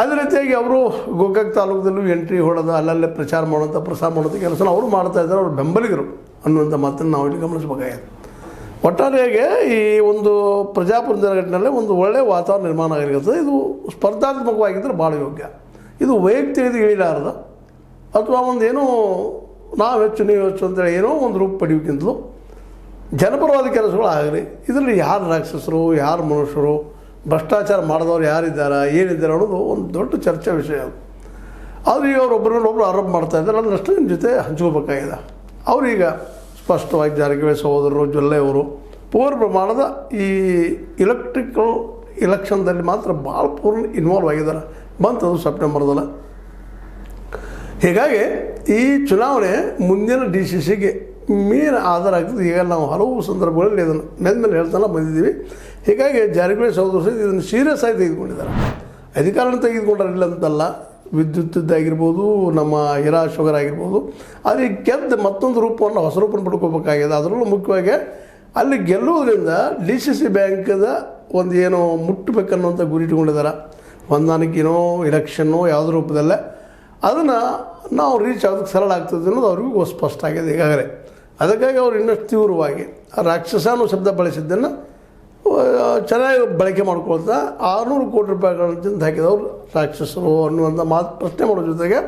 ಅದೇ ರೀತಿಯಾಗಿ ಅವರು ಗೋಕಾಕ್ ತಾಲೂಕದಲ್ಲೂ ಎಂಟ್ರಿ ಹೊಡೆದ ಅಲ್ಲಲ್ಲೇ ಪ್ರಚಾರ ಮಾಡೋಂಥ ಪ್ರಸಾರ ಮಾಡೋಂಥ ಕೆಲಸನ ಅವರು ಮಾಡ್ತಾಯಿದ್ದಾರೆ, ಅವ್ರ ಬೆಂಬಲಿಗರು ಅನ್ನುವಂಥ ಮಾತನ್ನು ನಾವು ಇಲ್ಲಿ ಗಮನಿಸಬೇಕಾಗಿದೆ. ಒಟ್ಟಾರೆಯಾಗಿ ಈ ಒಂದು ಪ್ರಜಾಪ್ರಭುತ್ವ ಘಟನೆಯಲ್ಲಿ ಒಂದು ಒಳ್ಳೆಯ ವಾತಾವರಣ ನಿರ್ಮಾಣ ಆಗಿರ್ತದೆ. ಇದು ಸ್ಪರ್ಧಾತ್ಮಕವಾಗಿದ್ದರೆ ಭಾಳ ಯೋಗ್ಯ. ಇದು ವೈಯಕ್ತಿಕ ಇಳಿಲಾರದ ಅಥವಾ ಒಂದು ಏನೋ ನಾವು ಹೆಚ್ಚು ನೀವು ಹೆಚ್ಚು ಅಂತೇಳಿ ಏನೋ ಒಂದು ರೂಪ ಪಡೆಯೋಕ್ಕಿಂತಲೂ ಜನಪರವಾದ ಕೆಲಸಗಳು ಆಗಲಿ. ಇದರಲ್ಲಿ ಯಾರು ರಾಕ್ಷಸರು, ಯಾರು ಮನುಷ್ಯರು, ಭ್ರಷ್ಟಾಚಾರ ಮಾಡಿದವ್ರು ಯಾರಿದ್ದಾರೆ, ಏನಿದ್ದಾರೆ ಅನ್ನೋದು ಒಂದು ದೊಡ್ಡ ಚರ್ಚೆ ವಿಷಯ. ಅದು ಆದರೆ ಈಗ ಒಬ್ಬರು ಆರೋಪ ಮಾಡ್ತಾಯಿದ್ದಾರೆ, ಅದನ್ನಷ್ಟು ನಿಮ್ಮ ಜೊತೆ ಹಂಚ್ಕೋಬೇಕಾಗಿದೆ. ಅವರೀಗ ಸ್ಪಷ್ಟವಾಗಿ ಜಾರಕಿಹೊಳಿ ಸಹೋದರರು, ಜೊಲ್ಲೆಯವರು ಪೂರ್ಣ ಪ್ರಮಾಣದ ಈ ಇಲೆಕ್ಷನ್ದಲ್ಲಿ ಮಾತ್ರ ಭಾಳ ಪೂರ್ಣ ಇನ್ವಾಲ್ವ್ ಆಗಿದ್ದಾರೆ. ಬಂತದು ಸೆಪ್ಟೆಂಬರ್ದಲ್ಲ. ಹೀಗಾಗಿ ಈ ಚುನಾವಣೆ ಮುಂದಿನ DCCಗೆ ಮೇನ್ ಆಧಾರ ಆಗ್ತದೆ. ಈಗ ನಾವು ಹಲವು ಸಂದರ್ಭಗಳಲ್ಲಿ ಇದನ್ನು ಮೇಲೆ ಹೇಳ್ತಾನೆ ಬಂದಿದ್ದೀವಿ. ಹೀಗಾಗಿ ಜಾರಕಿಹೊಳಿ ಸಹೋದರರು ಇದನ್ನು ಸೀರಿಯಸ್ ಆಗಿ ತೆಗೆದುಕೊಂಡಿದ್ದಾರೆ. ಅಧಿಕಾರನ ತೆಗೆದುಕೊಂಡಿರಲಿಲ್ಲ ಅಂತಲ್ಲ, ವಿದ್ಯುತ್ತದ್ದಾಗಿರ್ಬೋದು, ನಮ್ಮ ಹೀರಾ ಶುಗರ್ ಆಗಿರ್ಬೋದು. ಆದರೆ ಈಗ ಗೆದ್ದು ಮತ್ತೊಂದು ರೂಪವನ್ನು ಹೊಸ ರೂಪವನ್ನು ಪಡ್ಕೋಬೇಕಾಗಿದೆ. ಅದರಲ್ಲೂ ಮುಖ್ಯವಾಗಿ ಅಲ್ಲಿ ಗೆಲ್ಲುವುದರಿಂದ DCC ಬ್ಯಾಂಕದ ಒಂದು ಏನೋ ಮುಟ್ಟಬೇಕನ್ನುವಂಥ ಗುರಿ ಇಟ್ಕೊಂಡಿದ್ದಾರೆ. ಹೊಂದಾಣಿಕೆನೋ ಇಲೆಕ್ಷನ್ನೋ ಯಾವುದೇ ರೂಪದಲ್ಲೇ ಅದನ್ನು ನಾವು ರೀಚ್ ಆಗೋದಕ್ಕೆ ಸರಳ ಆಗ್ತದೆ ಅನ್ನೋದು ಅವ್ರಿಗೂ ಸ್ಪಷ್ಟ ಆಗಿದೆ ಈಗಾಗಲೇ. ಅದಕ್ಕಾಗಿ ಅವರು ಇನ್ನಷ್ಟು ತೀವ್ರವಾಗಿ ರಾಕ್ಷಸ ಅನ್ನೋ ಶಬ್ದ ಬಳಸಿದ್ದನ್ನು ಚೆನ್ನಾಗಿ ಬಳಕೆ ಮಾಡ್ಕೊಳ್ತಾ 600 ಕೋಟಿ ರೂಪಾಯಿಗಳನ್ನು ತಿಂದು ಹಾಕಿದವರು ರಾಕ್ಷಸರು ಅನ್ನುವಂಥ ಮಾತು ಪ್ರಶ್ನೆ ಮಾಡೋ ಜೊತೆಗೆ